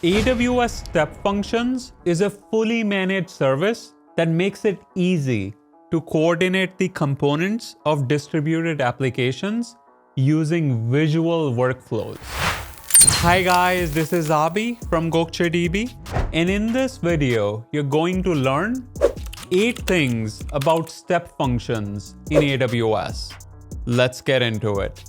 AWS Step Functions is a fully managed service that makes it easy to coordinate the components of distributed applications using visual workflows. Hi guys, this is Abi from GokceDB, and in this video, you're going to learn 8 things about step functions in AWS. Let's get into it.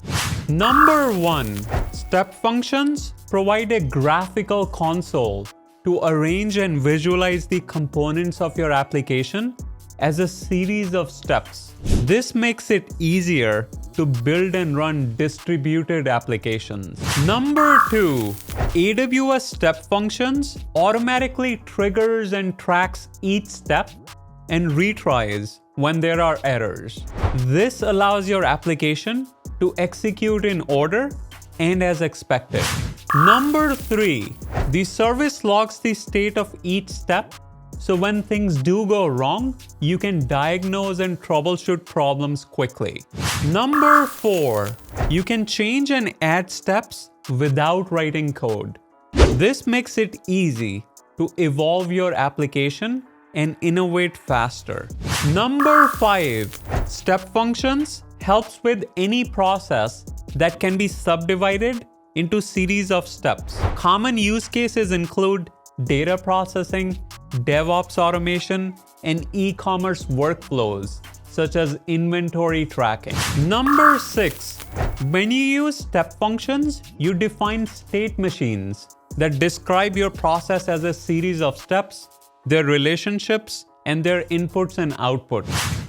Number 1, step functions provide a graphical console to arrange and visualize the components of your application as a series of steps. This makes it easier to build and run distributed applications. Number 2, AWS Step Functions automatically triggers and tracks each step and retries when there are errors. This allows your application to execute in order and as expected. Number 3, the service logs the state of each step, so when things do go wrong, you can diagnose and troubleshoot problems quickly. Number 4, you can change and add steps without writing code. This makes it easy to evolve your application and innovate faster. Number 5, step functions helps with any process that can be subdivided into series of steps. Common use cases include data processing, DevOps automation, and e-commerce workflows such as inventory tracking. Number 6, when you use step functions, you define state machines that describe your process as a series of steps, their relationships, and their inputs and outputs.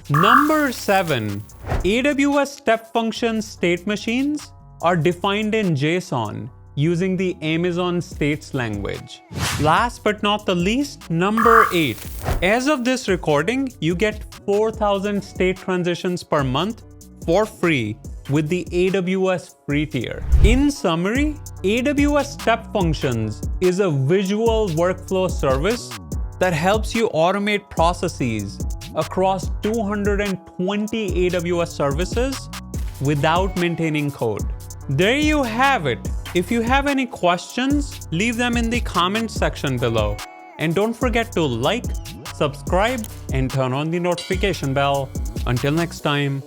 Number 7, AWS Step Functions state machines are defined in JSON using the Amazon States language. Last but not the least, number 8. As of this recording, you get 4,000 state transitions per month for free with the AWS free tier. In summary, AWS Step Functions is a visual workflow service that helps you automate processes across 220 AWS services without maintaining code. There you have it. If you have any questions, leave them in the comments section below. And don't forget to like, subscribe, and turn on the notification bell. Until next time.